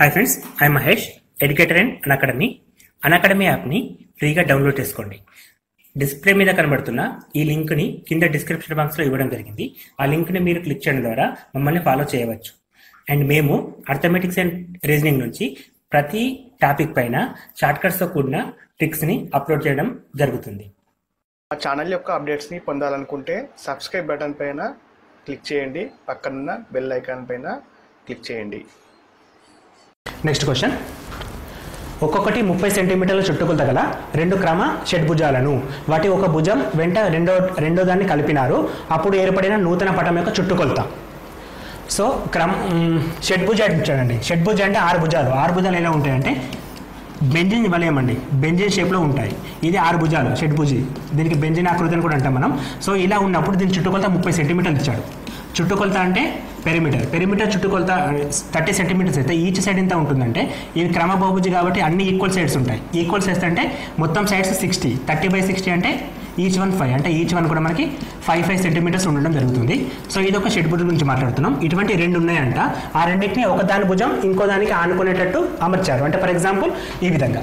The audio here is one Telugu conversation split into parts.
Hi friends, I Mahesh, educator and Unacademy యాప్ని ఫ్రీగా డౌన్లోడ్ చేసుకోండి. డిస్ప్లే మీద కనబడుతున్న ఈ లింక్ని కింద డిస్క్రిప్షన్ బాక్స్లో ఇవ్వడం జరిగింది. ఆ లింక్ని మీరు క్లిక్ చేయడం ద్వారా మమ్మల్ని ఫాలో చేయవచ్చు. అండ్ మేము అర్థమెటిక్స్ అండ్ రీజనింగ్ నుంచి ప్రతి టాపిక్ పైన షార్ట్కట్స్తో కూడిన ట్రిక్స్ని అప్లోడ్ చేయడం జరుగుతుంది. మా ఛానల్ యొక్క అప్డేట్స్ని పొందాలనుకుంటే సబ్స్క్రైబ్ బటన్ పైన క్లిక్ చేయండి, పక్కనున్న బెల్ ఐకాన్ పైన క్లిక్ చేయండి. నెక్స్ట్ క్వశ్చన్, ఒక్కొక్కటి 30 సెంటీమీటర్ల చుట్టుకొలత గల 2 క్రమ షడ్భుజాలను వాటి ఒక భుజం వెంట రెండో దాన్ని కలిపినారు, అప్పుడు ఏర్పడిన నూతన పటం యొక్క చుట్టుకొలత. సో షడ్భుజ చూడండి, షడ్భుజ అంటే 6 భుజాలు. 6 భుజాలు ఎలా ఉంటాయంటే బెంజిన్ వలయం అండి, బెంజిన్ షేప్లో ఉంటాయి. ఇది 6 భుజాలు, షడ్భుజి. దీనికి బెంజిన్ ఆకృతి అని కూడా అంటాం మనం. సో ఇలా ఉన్నప్పుడు దీని చుట్టుకొలత 30 సెంటీమీటర్లు ఇచ్చాడు. చుట్టుకొలత అంటే పెరిమీటర్ చుట్టుకొలత 30 సెంటీమీటర్స్ అయితే ఈచ్ సైడ్ ఎంత ఉంటుందంటే, ఇది క్రమ బహుభుజి కాబట్టి అన్ని ఈక్వల్ సైడ్స్ ఉంటాయి. ఈక్వల్ సైడ్స్ అంటే మొత్తం సైడ్స్ 60, 30/60 అంటే ఈచ్ వన్ 5, అంటే ఈచ్ వన్ కూడా మనకి 5 సెంటీమీటర్స్ ఉండడం జరుగుతుంది. సో ఇది ఒక షడ్భుజం గురించి మాట్లాడుతున్నాం. ఇటువంటి 2 ఉన్నాయంట. ఆ రెండింటిని ఒక దాని భుజం ఇంకో దానికి ఆనుకునేటట్టు అమర్చారు. అంటే ఫర్ ఎగ్జాంపుల్ ఈ విధంగా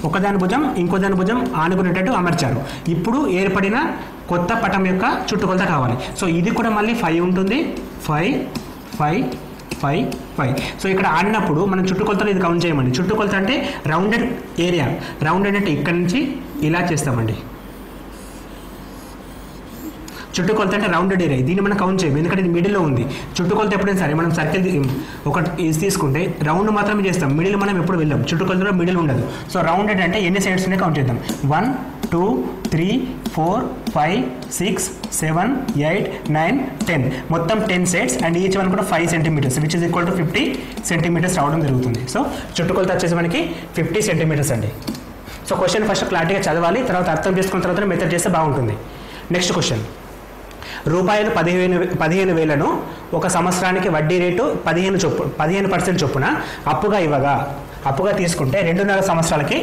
ఒకదాని భుజం ఇంకో దాని భుజం ఆనుకునేటట్టు అమర్చారు. ఇప్పుడు ఏర్పడిన కొత్త పటం యొక్క చుట్టుకొలత కావాలి. సో ఇది కూడా మళ్ళీ 5 ఉంటుంది. 5 5 5 5. సో ఇక్కడ ఆడినప్పుడు మనం చుట్టుకొలతలు ఇది కౌంట్ చేయమండి. చుట్టుకొలత అంటే రౌండెడ్ ఏరియా. రౌండెడ్ అంటే ఇక్కడ నుంచి ఇలా చేస్తామండి. చుట్టుకొలత అంటే రౌండెడ్ ఏరియా. దీన్ని మనం కౌంట్ చేయము, ఎందుకంటే ఇది మిడిల్లో ఉంది. చుట్టుకొలత ఎప్పుడైనా సరే మనం సర్కిల్ ఒకటి తీసుకుంటే రౌండ్ మాత్రమే చేస్తాం, మిడిల్ మనం ఎప్పుడు వెళ్ళాం. చుట్టుకొలతలో మిడిల్ ఉండదు. సో రౌండెడ్ అంటే ఎన్ని సైడ్స్ ఉన్నాయి కౌంట్ చేద్దాం. 1 2 3 4 5 6 7 8 9 10. మొత్తం 10 సైడ్స్ అండ్ ఈచ్ వన్ కూడా 5 centimetres, which is equal to 50 centimetres రావడం జరుగుతుంది. సో చుట్టుకొలత వచ్చేసి మనకి 50 సెంటీమీటర్స్ అండి. సో క్వశ్చన్ ఫస్ట్ క్లారిటీగా చదవాలి, తర్వాత అర్థం చేసుకున్న తర్వాత మెథడ్ చేస్తే బాగుంటుంది. నెక్స్ట్ క్వశ్చన్, రూపాయలు 15,000ను ఒక సంవత్సరానికి వడ్డీ రేటు 15% చొప్పున అప్పుగా తీసుకుంటే 2.5 సంవత్సరాలకి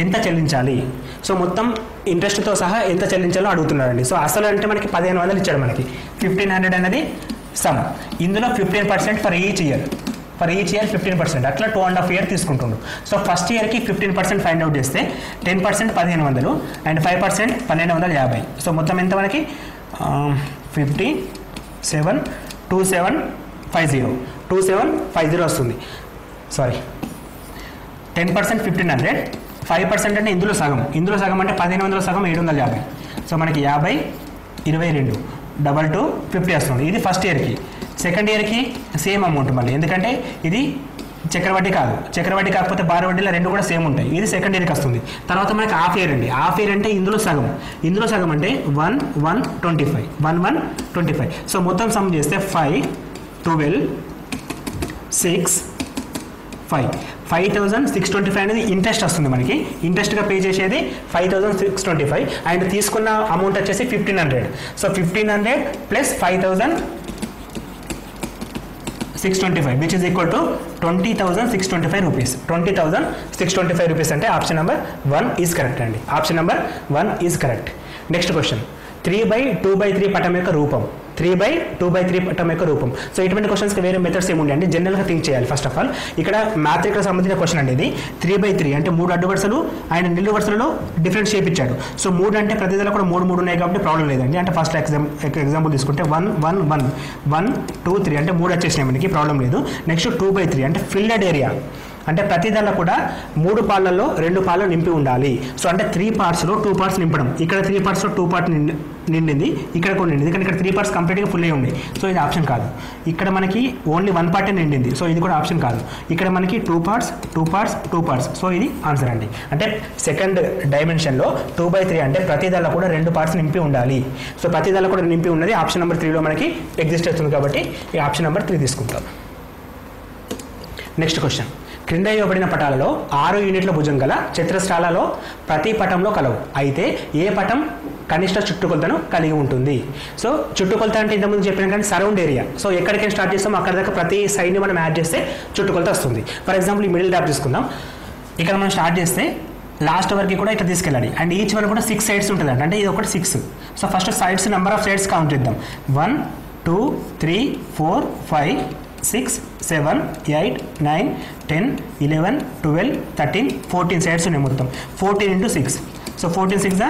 ఎంత చెల్లించాలి? సో మొత్తం ఇంట్రెస్ట్తో సహా ఎంత చెల్లించాలో అడుగుతున్నారండి. సో అసలు అంటే మనకి 1500 ఇచ్చాడు. మనకి 1500 అనేది సమ్. ఇందులో 15% ఫర్ ఈచ్ ఇయర్ 15%, అట్లా 2.5 years తీసుకుంటుండు. సో ఫస్ట్ ఇయర్కి 15% ఫైండ్ అవుట్ చేస్తే 10% 1500 అండ్ 5% 1250. సో మొత్తం ఎంత మనకి 2750 వస్తుంది. సారీ, 10% 1500, 5% అంటే ఇందులో సగం అంటే 1500 సగం 750. సో మనకి 50 22 2 50 వస్తుంది. ఇది ఫస్ట్ ఇయర్కి. సెకండ్ ఇయర్కి సేమ్ అమౌంట్ మళ్ళీ, ఎందుకంటే ఇది చక్రవడ్డీ కాకపోతే బార్ వడ్డీలో 2 కూడా సేమ్ ఉంటాయి. ఇది సెకండ్ ఇయర్కి వస్తుంది. తర్వాత మనకి హాఫ్ ఇయర్ అండి. హాఫ్ ఇయర్ అంటే ఇందులో సగం అంటే 1125. సో మొత్తం సమ్ చేస్తే 5 12 6 5 5625 అనేది ఇంట్రెస్ట్ వస్తుంది మనకి. ఇంట్రెస్ట్గా పే చేసేది 5625 అండ్ తీసుకున్న అమౌంట్ వచ్చేసి 1500. So 1500 plus 5625 which is equal to 20,625 rupees. 20,625 rupees అంటే ఆప్షన్ నెంబర్ 1 ఈజ్ కరెక్ట్ అండి. Option number 1 is correct. Next question, 3/2/3 పటం యొక్క రూపం. 3/2/3 పటం యొక్క రూపం. సో ఇటువంటి క్వశ్చన్స్కి వేరే మెథడ్స్ ఏముండే అంటే జనరల్గా థింక్ చేయాలి. ఫస్ట్ ఆఫ్ ఆల్ ఇక్కడ మ్యాథ్రిక్కి సంబంధించిన క్వశ్చన్ అండి ఇది. 3/3 అంటే 3 అడ్డు వరుసలు ఆయన నిలువు వరుసలలో డిఫరెంట్ షేప్ ఇచ్చాడు. సో 3 అంటే ప్రతిదీలో కూడా 3 ఉన్నాయి కాబట్టి ప్రాబ్లం లేదండి. అంటే ఫస్ట్ ఎగ్జాంపుల్ తీసుకుంటే 1 1 1 1 2 3 అంటే 3 వచ్చేసినాయి మనకి, ప్రాబ్లం లేదు. నెక్స్ట్ 2/3 అంటే ఫిల్డెడ్ ఏరియా. అంటే ప్రతి దానిలో కూడా 3 పార్ట్లలో 2 పార్ట్లు నింపి ఉండాలి. సో అంటే 3 partsలో 2 parts నింపడం. ఇక్కడ 3 partsలో 2 parts నిండింది, ఇక్కడ కూడా నిండింది. కానీ ఇక్కడ 3 parts కంప్లీట్గా ఫుల్ అయి ఉంది. సో ఇది ఆప్షన్ కాదు. ఇక్కడ మనకి ఓన్లీ 1 part నిండింది. సో ఇది కూడా ఆప్షన్ కాదు. ఇక్కడ మనకి 2 parts. సో ఇది ఆన్సర్ అండి. అంటే సెకండ్ డైమెన్షన్లో 2/3 అంటే ప్రతి దానిలో కూడా 2 parts నింపి ఉండాలి. సో ప్రతి దానిలో కూడా నింపి ఉన్నది ఆప్షన్ నెంబర్ 3లో మనకి ఎగ్జిస్ట్ అవుతుంది కాబట్టి ఈ ఆప్షన్ నెంబర్ 3 తీసుకుంటాం. నెక్స్ట్ క్వశ్చన్, క్రింద ఇవ్వబడిన పటాలలో 6 యూనిట్ల భుజం గల చతురస్రాలలో ప్రతి పటంలో కలవు. అయితే ఏ పటం కనిష్ట చుట్టుకొలతను కలిగి ఉంటుంది? సో చుట్టుకొలత అంటే ఇంతకుముందు చెప్పిన కానీ సరౌండ్ ఏరియా. సో ఎక్కడికైనా స్టార్ట్ చేస్తామో అక్కడ దాకా ప్రతి సైడ్ని మనం యాడ్ చేస్తే చుట్టుకొలత వస్తుంది. ఫర్ ఎగ్జాంపుల్ ఈ మిడిల్ డాప్ తీసుకుందాం. ఇక్కడ మనం స్టార్ట్ చేస్తే లాస్ట్ వరకు కూడా ఇట్లా తీసుకెళ్ళాలి. అండ్ ఈచ్ వన్ కూడా 6 సైడ్స్ ఉంటుంది అంటే ఇది ఒకటి 6. So first sides number of sides count చేద్దాం. 1 2 3 4 5 6 7 8 9 10 11 12 13 14 సైడ్స్ ఉన్నాయి మొత్తం 14 into 6 సో 14 6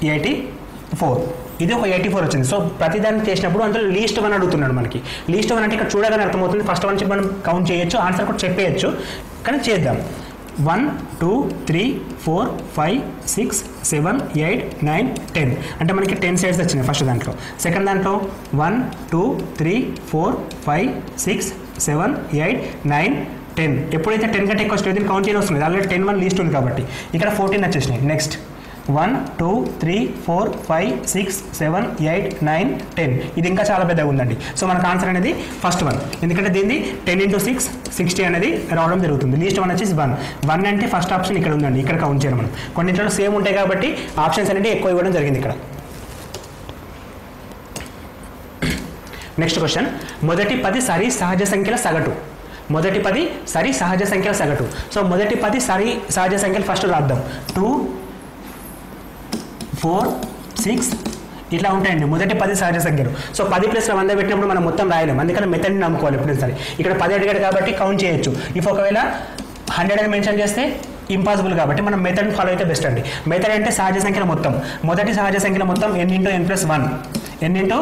84 ఇది ఒక 84 వచ్చింది సో ప్రతిదాన్ని చేసినప్పుడు అందులో లీస్ట్ వన్ అడుగుతున్నాడు మనకి లీస్ట్ వన్ అంటే ఇక్కడ చూడగానే అర్థమవుతుంది ఫస్ట్ వన్ మనం కౌంట్ చేయొచ్చు ఆన్సర్ కూడా చెప్పేయచ్చు కానీ చేద్దాం 1 2 3 4 5 6 7 8 9 10 అంటే మనకి 10 సైడ్స్ వచ్చినాయి ఫస్ట్ దాంట్లో సెకండ్ దాంట్లో 1 2 3 4 5 6 7 8 9 10 ఎప్పుడైతే 10 కంటే ఎక్కువ వస్తుంది కౌంట్ చేయని వస్తుంది ఆల్రెడీ 10 1 లీస్ట్ ఉంది కాబట్టి ఇక్కడ 14 వచ్చేసినాయి నెక్స్ట్ 1 2 3 4 5 6 7 8 9 10 ఇది ఇంకా చాలా పెద్దగా ఉందండి సో మనకు ఆన్సర్ అనేది ఫస్ట్ వన్ ఎందుకంటే దీన్ని 10 into 6 60 అనేది రావడం జరుగుతుంది లీస్ట్ వన్ వచ్చేసి 1 అంటే ఫస్ట్ ఆప్షన్ ఇక్కడ ఉందండి ఇక్కడ కౌంట్ చేయాలి మనం కొన్నింటిలో సేమ్ ఉంటాయి కాబట్టి ఆప్షన్స్ అనేది ఎక్కువ ఇవ్వడం జరిగింది ఇక్కడ నెక్స్ట్ క్వశ్చన్ మొదటి 10 సరి సహజ సంఖ్యల సగటు మొదటి 10 సరి సహజ సంఖ్యల సగటు సో మొదటి 10 సరి సహజ సంఖ్యలు ఫస్ట్ రాద్దాం 2 4 6 ఇట్లా ఉంటాయండి మొదటి 10 సహజ సంఖ్యలు సో 10 ప్లస్ 100 పెట్టినప్పుడు మనం మొత్తం రాయలేం అందుకని మెథడ్ని నమ్ముకోవాలి ఎప్పుడైనా సరే ఇక్కడ 10 అడిగాడు కాబట్టి కౌంట్ చేయొచ్చు ఇఫ్ ఒకవేళ 100 అని మెన్షన్ చేస్తే ఇంపాసిబుల్ కాబట్టి మనం మెథడ్ని ఫాలో అయితే బెస్ట్ అండి మెథడ్ అంటే సహజ సంఖ్యల మొత్తం మొదటి సహజ సంఖ్యల మొత్తం n into n plus 1 n into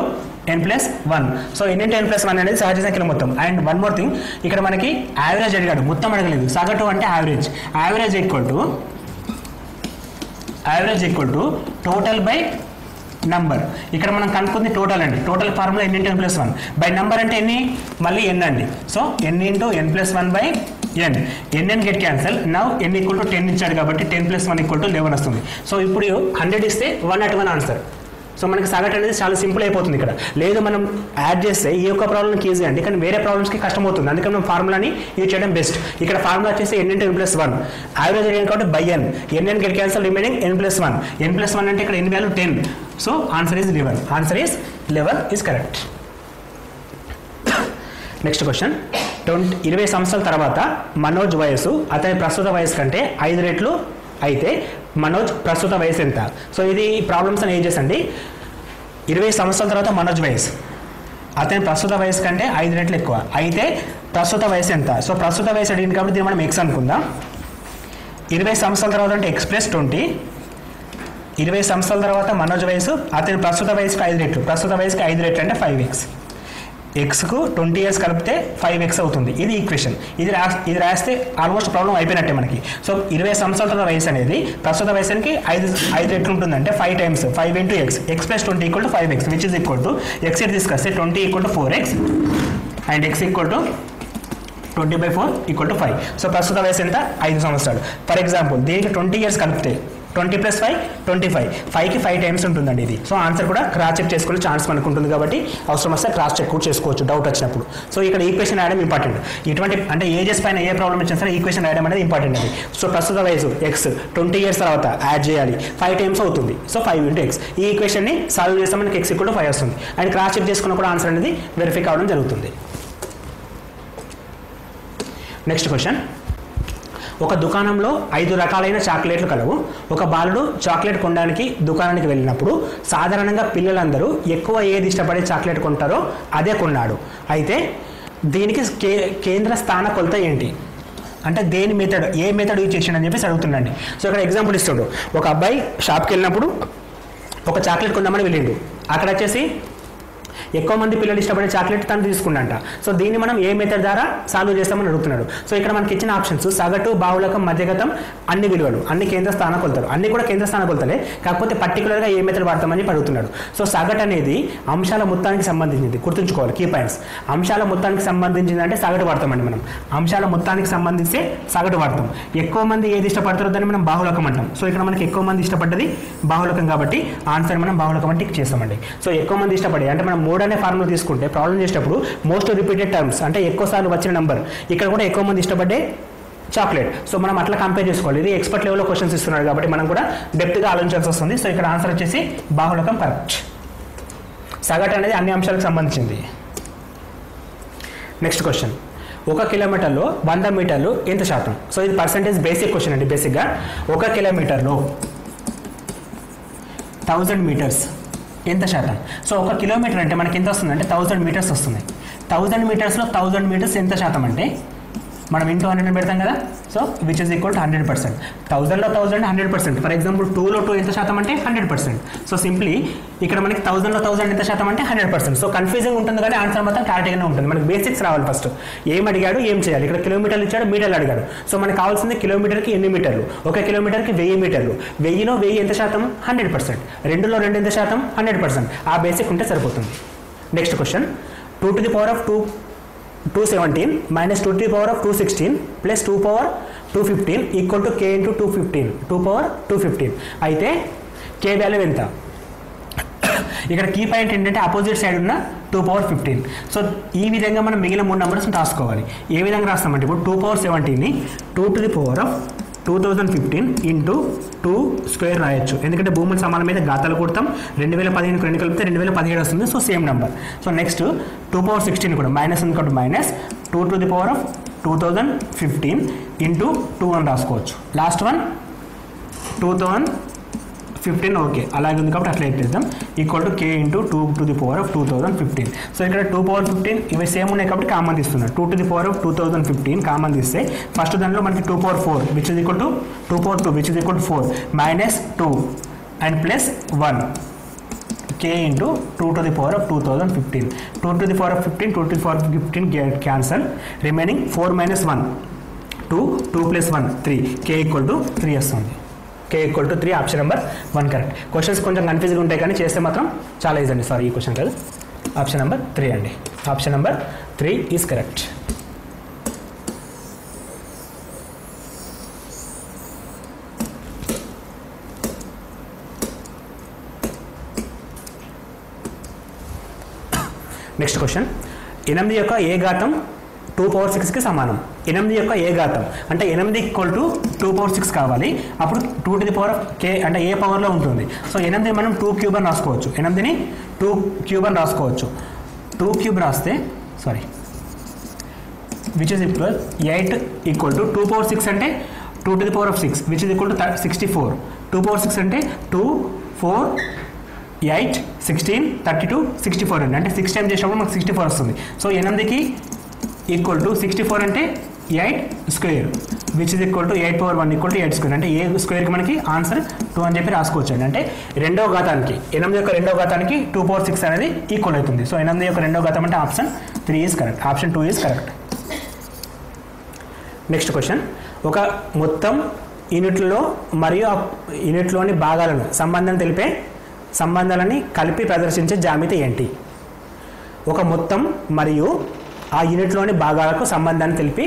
n plus 1 so n into n plus 1 అనేది సహజ సంఖ్యల మొత్తం అండ్ వన్ మోర్ థింగ్ ఇక్కడ మనకి యావరేజ్ అడిగాడు మొత్తం అడగలేదు సగటు అంటే average equal to total by number ఇక్కడ మనం కనుక్కుంది టోటల్ అండి total formula n into n plus 1 by number అంటే ఎన్ని మళ్ళీ n అండి so n into n plus 1 by n get cancel now n equal to 10 ఇచ్చాడు కాబట్టి 10 plus 1 ఈక్వల్ టు 11 వస్తుంది సో ఇప్పుడు 100 ఇస్తే 1 ఆన్సర్ సో మనకి సగటు అనేది చాలా సింపుల్ అయిపోతుంది ఇక్కడ లేదు మనం యాడ్ చేస్తే ఈ యొక్క ప్రాబ్లమ్కి ఈజీ అండి కానీ వేరే ప్రాబ్లమ్స్కి కష్టం అవుతుంది అందుకని మనం ఫార్ములాని యూజ్ చేయడం బెస్ట్ ఇక్కడ ఫార్ములా వచ్చేసి n into n plus 1 average అడిగాను కాబట్టి by n get cancel remaining n plus 1 అంటే ఇక్కడ n value 10 so answer is 11 is correct next question 20 సంవత్సరాల తర్వాత మనోజ్ వయసు అతని ప్రస్తుత వయసు కంటే 5 రెట్లు అయితే మనోజ్ ప్రస్తుత వయసు ఎంత సో ఇది ప్రాబ్లమ్స్ అండ్ ఏజెస్ అండి 20 సంవత్సరాల తర్వాత మనోజ్ వయసు అతని ప్రస్తుత వయసు కంటే 5 రెట్లు ఎక్కువ అయితే ప్రస్తుత వయసు ఎంత సో ప్రస్తుత వయసు అడిగింది కాబట్టి దీన్ని మనం ఎక్స్ అనుకుందాం 20 సంవత్సరాల తర్వాత అంటే ఎక్స్ ప్లస్ 20 20 సంవత్సరాల తర్వాత మనోజ్ వయసు అతని ప్రస్తుత వయసుకు 5 రెట్లు ప్రస్తుత వయసుకి 5 రెట్లు అంటే 5x ఎక్స్కు 20 years కలిపితే 5x అవుతుంది ఇది ఈక్వేషన్ ఇది రాస్తే ఆల్మోస్ట్ ప్రాబ్లం అయిపోయినట్టే మనకి సో 20 సంవత్సరాల వయసు అనేది ప్రస్తుత వయసుకి 5 రెట్లు ఉంటుందంటే 5 times 5 into x plus 20 equal to 5x which is equal to x తీసుకొస్తే 20 equal to 4x and x equal to 20/4 equal to 5 so ప్రస్తుత వయసు ఎంత 5 సంవత్సరాలు ఫర్ ఎగ్జాంపుల్ దీనికి 20 years కలిపితే 20 plus 5 25 5కి 5 times ఉంటుందండి ఇది సో ఆన్సర్ కూడా క్రాస్ చెక్ చేసుకునే ఛాన్స్ మనకు ఉంటుంది కాబట్టి అవసరం వస్తే క్రాస్ చెక్ కూడా చేసుకోవచ్చు డౌట్ వచ్చినప్పుడు సో ఇక్కడ ఈక్వేషన్ రాయడం ఇంపార్టెంట్ ఇటువంటి అంటే ఏజెస్ పైన ఏ ప్రాబ్లం వచ్చినా సరే ఈక్వేషన్ రాయడం అనేది ఇంపార్టెంట్ అండి సో ప్రస్తుత వయసు x 20 years తర్వాత యాడ్ చేయాలి 5 times అవుతుంది సో 5 into x ఈ ఈక్వేషన్ని సాల్వ్ చేస్తే మనకి x equal to 5 వస్తుంది అండ్ క్రాస్ చెక్ చేసుకున్నప్పుడు ఆన్సర్ అనేది వెరిఫై కావడం జరుగుతుంది నెక్స్ట్ క్వశ్చన్ ఒక దుకాణంలో 5 రకాలైన చాక్లెట్లు కలవు ఒక బాలుడు చాక్లెట్ కొనడానికి దుకాణానికి వెళ్ళినప్పుడు సాధారణంగా పిల్లలందరూ ఎక్కువ ఏది ఇష్టపడే చాక్లెట్ కొంటారో అదే కొన్నాడు అయితే దీనికి కేంద్ర స్థాన కొలత ఏంటి అంటే దేని మెథడ్ ఏ మెథడ్ యూజ్ చేసిండని చెప్పేసి అడుగుతుండండి సో ఇక్కడ ఎగ్జాంపుల్ ఇస్తుండు ఒక అబ్బాయి షాప్కి వెళ్ళినప్పుడు ఒక చాక్లెట్ కొందామని వెళ్ళిండు అక్కడ వచ్చేసి ఎక్కువ మంది పిల్లలు ఇష్టపడే చాక్లెట్ తను తీసుకున్నాంట సో దీన్ని మనం ఏ మెథడ్ ద్వారా సాల్వ్ చేస్తామని అడుగుతున్నాడు సో ఇక్కడ మనకి ఇచ్చిన ఆప్షన్స్ సగటు బాహుళకం మధ్యగతం అన్ని విలువలు అన్ని కేంద్ర స్థాన కొలతలు అన్ని కూడా కేంద్ర స్థాన కొలతలే కాకపోతే పర్టికులర్గా ఏ మెథడ్ వాడతామని అడుగుతున్నాడు సో సగటు అనేది అంశాల మొత్తానికి సంబంధించింది గుర్తుంచుకోవాలి కీ పాయింట్స్ అంశాల మొత్తానికి సంబంధించింది అంటే సగటు వాడతామండి మనం అంశాల మొత్తానికి సంబంధించి సగటు వాడతాం ఎక్కువ మంది ఏది ఇష్టపడతారో దాన్ని మనం బాహుళకం అంటాం సో ఇక్కడ మనకి ఎక్కువ మంది ఇష్టపడ్డది బాహుళకం కాబట్టి ఆన్సర్ మనం బాహుళకం అంటే చేస్తామండి సో ఎక్కువ మంది ఇష్టపడే అంటే మనం అనే ఫార్ములా తీసుకుంటే ప్రాబ్లం చేసేటప్పుడు మోస్ట్ రిపీటెడ్ టర్మ్స్ అంటే ఎక్కువ సార్లు వచ్చిన నెంబర్ ఇక్కడ కూడా ఎక్కువ మంది ఇష్టపడే చాక్లెట్ సో మనం అట్లా కంపేర్ చేసుకోవాలి ఇది ఎక్స్పర్ట్ లెవెల్లో క్వశ్చన్స్ ఇస్తున్నాడు కాబట్టి మనం కూడా డెప్త్గా ఆలోచించాల్సి వస్తుంది సో ఇక్కడ ఆన్సర్ వచ్చేసి బాహుళకం కరెక్ట్ సగటు అనేది అన్ని అంశాలకు సంబంధించింది నెక్స్ట్ క్వశ్చన్ 1 కిలోమీటర్లో 100 మీటర్లు ఎంత శాతం సో ఇది పర్సెంటేజ్ బేసిక్ క్వశ్చన్ అండి బేసిక్గా 1 కిలోమీటర్లో 1000 meters ఎంత శాతం సో 1 కిలోమీటర్ అంటే మనకి ఎంత వస్తుంది అంటే 1000 meters వస్తుంది 1000 మీటర్స్లో 1000 మీటర్స్ ఎంత శాతం అంటే మనం ఇంటూ 100 పెడతాం కదా. So which is equal to 100%. 1000లో 1000 100%. For example 2లో 2 ఎంత శాతం అంటే 100%. సో సింప్లీ ఇక్కడ మనకి 1000లో 1000 ఎంత శాతం అంటే 100%. సో కన్ఫ్యూజింగ్ ఉంటుంది కానీ ఆన్సర్ మాత్రం క్లారిటీగానే ఉంటుంది. మనకి బేసిక్స్ రావాలి. ఫస్ట్ ఏం అడిగాడు, ఏం చేయాలి. ఇక్కడ కిలోమీటర్లు ఇచ్చాడు, మీటర్లు అడిగాడు. సో మనకు కావాల్సింది కిలోమీటర్కి ఎన్ని మీటర్లు, ఒక కిలోమీటర్కి 1000 మీటర్లు. 1000లో 1000 ఎంత శాతం 100%. 2లో 2 ఎంత శాతం 100%. ఆ బేసిక్ ఉంటే సరిపోతుంది. Next question 2 to the power of 217 minus 2 to the power of 216 plus 2 power 215 equal to k into 215. 2 power 215 అయితే k వాల్యూ ఎంత? ఇక్కడ కీ పాయింట్ ఏంటంటే అపోజిట్ సైడ్ ఉన్న 2 power 15. సో ఈ విధంగా మనం మిగిలిన 3 నెంబర్స్ రాసుకోవాలి. ఏ విధంగా రాస్తామంటే ఇప్పుడు 2 power 17ని 2 to the power of 2015 into 2 square రాయొచ్చు. ఎందుకంటే భూముల సమానం మీద ఘాతాలు కొడతాం. 2015 రెండు కలిపితే 2017 వస్తుంది. So same number. So next 2 power 16 కూడా మైనస్ ఉంది కాబట్టి minus 2 to the power of 2015 into 2 అని రాసుకోవచ్చు. లాస్ట్ వన్ 2015 ఓకే అలాగే ఉంది కాబట్టి అట్లా ఎట్టేద్దాం. Equal to K into 2 to the power of 2015. So ఇక్కడ 2 power 15 ఇవి సేమ్ ఉన్నాయి కాబట్టి కామన్ తీస్తున్నాడు. 2 to the power of 2015 common తీస్తే ఫస్ట్ దాంట్లో మనకి 2 power 4 which is equal to 2 power 2 which is equal to 4 minus 2 and plus 1 k into 2 to the power of 2015. 2 to the power of 15 2 to the power of 15 cancel. Remaining 4 minus 1 2 2 plus 1 3 k equal to 3 వస్తుంది. k equal to 3 option number 1 correct. Questions కొంచెం కన్ఫ్యూజ్గా ఉంటాయి కానీ చేస్తే మాత్రం చాలా ఈజీ అండి. సారీ ఈ క్వశ్చన్ కాదు. ఆప్షన్ నెంబర్ 3 అండి. Option number 3 is correct. Next question 8 యొక్క ఏ ఘాతం 2 power 6కి సమానం. 8 యొక్క ఏ ఘాతం అంటే 8 ఈక్వల్ టు 2 power 6 కావాలి. అప్పుడు 2 to the power of k అంటే ఏ పవర్లో ఉంటుంది. సో 8 మనం 2 క్యూబ్ అని రాసుకోవచ్చు. 8ని 2 క్యూబ్ అని రాసుకోవచ్చు. 2 క్యూబ్ రాస్తే sorry which is equal 8 equal to 2 power 6 అంటే 2 to the power of 6 which is equal to 64. 2 power 6 అంటే 2 4 8 16 32 64 అండి. అంటే 6 టైమ్స్ చేసినప్పుడు మనకు 64 వస్తుంది. సో 8కి ఈక్వల్ టు 64 అంటే 8 square which is equal to 8 power 1 equal to 8 square. అంటే ఏ స్క్వేర్కి మనకి ఆన్సర్ 2 అని చెప్పి రాసుకోవచ్చు అండి. అంటే రెండవ ఘాతానికి 8 యొక్క రెండవ ఘాతానికి 2 power 6 అనేది ఈక్వల్ అవుతుంది. సో 8 యొక్క రెండవ ఘాతం అంటే option 3 is correct. Option 2 is correct. Next question ఒక మొత్తం యూనిట్లలో మరియు ఆ యూనిట్లోని భాగాలను సంబంధం తెలిపే సంబంధాలని కలిపి ప్రదర్శించే జ్యామితి ఏంటి? ఒక మొత్తం మరియు ఆ యూనిట్లోని భాగాలకు సంబంధాన్ని తెలిపి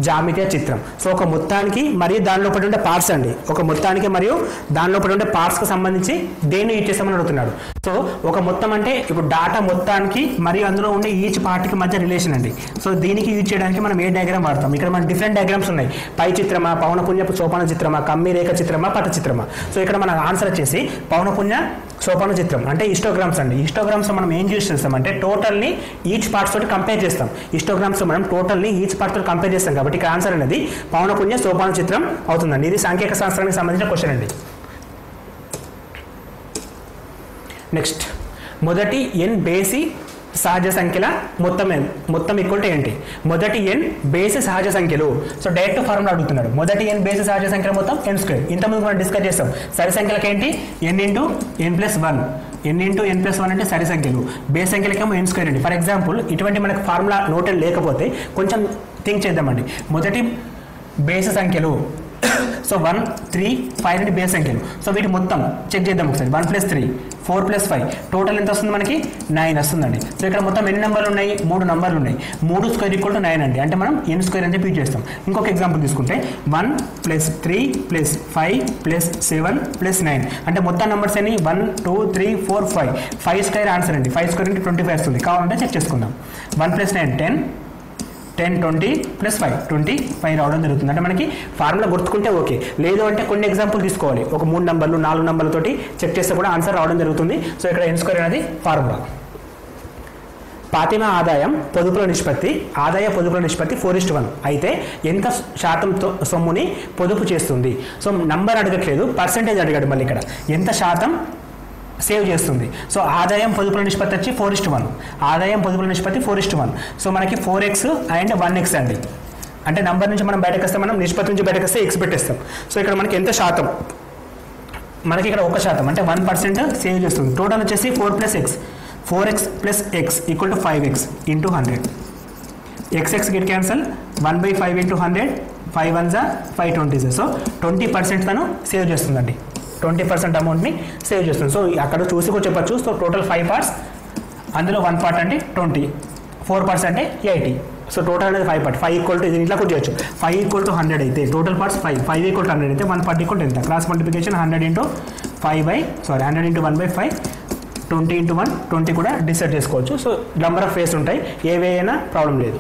జామితీయ చిత్రం. సో ఒక మొత్తానికి మరియు దానిలో ఉండే పార్ట్స్ అండి. ఒక మొత్తానికి మరియు దానిలో ఉండే పార్ట్స్కి సంబంధించి దేన్ని యూజ్ చేస్తామని అడుగుతున్నాడు. సో ఒక మొత్తం అంటే ఇప్పుడు డాటా మొత్తానికి మరియు అందులో ఉండే ఈచ్ పార్ట్కి మధ్య రిలేషన్ అండి. సో దీనికి యూజ్ చేయడానికి మనం ఏ డయాగ్రామ్ వాడతాం? ఇక్కడ మన డిఫరెంట్ డయాగ్రామ్స్ ఉన్నాయి. పై చిత్రమా, పౌనపుణ్యపు సోపాన చిత్రమా, కమ్మి రేఖ చిత్రమా, పట చిత్రమా. సో ఇక్కడ మన ఆన్సర్ వచ్చేసి పౌనపుణ్య సోపాన చిత్రం అంటే హిస్టోగ్రామ్స్ అండి. హిస్టోగ్రామ్స్ మనం ఏం యూజ్ చేస్తామంటే టోటల్ని ఈచ్ పార్ట్స్ తోటి కంపేర్ చేస్తాం. హిస్టోగ్రామ్స్ మనం టోటల్ని ఈచ్ పార్ట్ తోటి కంపేర్ చేస్తాం కాబట్టి ఇక్కడ ఆన్సర్ అనేది పౌనపుణ్య సోపాన చిత్రం అవుతుందండి. ఇది సాంఖ్యక శాస్త్రానికి సంబంధించిన క్వశ్చన్ అండి. నెక్స్ట్ మొదటి n బేసి సహజ సంఖ్యల మొత్తం ఈక్వల్ టు ఏంటి? మొదటి n బేసి సహజ సంఖ్యలు. సో డైరెక్ట్ ఫార్ములా అడుగుతున్నాడు. మొదటి n బేసి సహజ సంఖ్యల మొత్తం n స్క్వేర్. ఇంతకుముందు మనం డిస్కస్ చేస్తాం. సరి సంఖ్యలకి ఏంటి? n into n plus 1. n into n plus 1 అంటే సరి సంఖ్యలు. బేస్ సంఖ్యలకేమో n స్క్వేర్ అండి. ఫర్ ఎగ్జాంపుల్ ఇటువంటి మనకు ఫార్ములా నోటెడ్ లేకపోతే కొంచెం థింక్ చేద్దామండి. మొదటి బేసి సంఖ్యలు సో 1 3 5 నుండి బేస్ సంఖ్యలు. సో వీటి మొత్తం చెక్ చేద్దాం ఒకసారి. 1 + 3 4 + 5 టోటల్ ఎంత వస్తుంది? మనకి 9 వస్తుందండి. సో ఇక్కడ మొత్తం ఎన్ని నెంబర్లు ఉన్నాయి? 3 నెంబర్లు ఉన్నాయి. 3 స్క్వేర్ ఈక్వల్ టు 9 అండి. అంటే మనం n స్క్వేర్ అని చెప్పి యూజ్ చేస్తాం. ఇంకొక ఎగ్జాంపుల్ తీసుకుంటే 1 + 3 + 5 + 7 + 9 అంటే మొత్తం నెంబర్స్ అన్ని 1 2 3 4 5 5 స్క్వేర్ ఆన్సర్ అండి. 5 స్క్వేర్ అంటే 25 వస్తుంది. కావాలంటే చెక్ చేసుకుందాం. 1 + 9 10 10 20 + 5 25 రావడం జరుగుతుంది. అంటే మనకి ఫార్ములా గుర్తుకుంటే ఓకే. లేదు అంటే కొన్ని ఎగ్జాంపుల్ తీసుకోవాలి. ఒక 3 నెంబర్లు 4 నెంబర్లతోటి చెక్ చేస్తే కూడా ఆన్సర్ రావడం జరుగుతుంది. సో ఇక్కడ n స్క్వేర్ అనేది ఫార్ములా. ఫాతిమా ఆదాయం పొదుపుల నిష్పత్తి 4:1 అయితే ఎంత శాతం సొమ్ముని పొదుపు చేస్తుంది? సో నంబర్ అడగట్లేదు, పర్సెంటేజ్ అడిగాడు. మళ్ళీ ఇక్కడ ఎంత శాతం సేవ్ చేస్తుంది. సో ఆదాయం పొదుపుల నిష్పత్తి వచ్చి 4:1. ఆదాయం పొదుపుల నిష్పత్తి 4:1. సో మనకి 4x అండ్ 1x అండి. అంటే నంబర్ నుంచి మనం బయటకు వస్తే మనం నిష్పత్తి నుంచి బయటకు వస్తే x పెట్టేస్తాం. సో ఇక్కడ మనకి ఎంత శాతం, మనకి ఇక్కడ 1% అంటే 1% సేవ్ చేస్తుంది. టోటల్ వచ్చేసి 4 + x, 4x + x = 5x × 100. x get cancel, 1/5 × 100, 5 1s are 520. So 20% తను సేవ్ చేస్తుందండి. 20% అమౌంట్ని సేవ్ చేస్తుంది. సో అక్కడ చూసి కూడా చెప్పచ్చు. సో టోటల్ 5 పార్ట్స్, అందులో 1 పార్ట్ అంటే 20, 4 పార్ట్స్ అంటే 80. సో టోటల్ అనేది 5 పార్ట్. 5 = ఇది ఇట్లా కూడా చేయొచ్చు. 5 = 100 అయితే టోటల్ పార్ట్స్ 5 = 100 అయితే 1 పార్ట్ = ఎంత? క్రాస్ మల్టిప్లికేషన్ 100 × 1/5, 20 × 1 20 కూడా డిసైడ్ చేసుకోవచ్చు. సో నెంబర్ ఆఫ్ వేస్ ఉంటాయి, ఏ వే అయినా ప్రాబ్లం లేదు.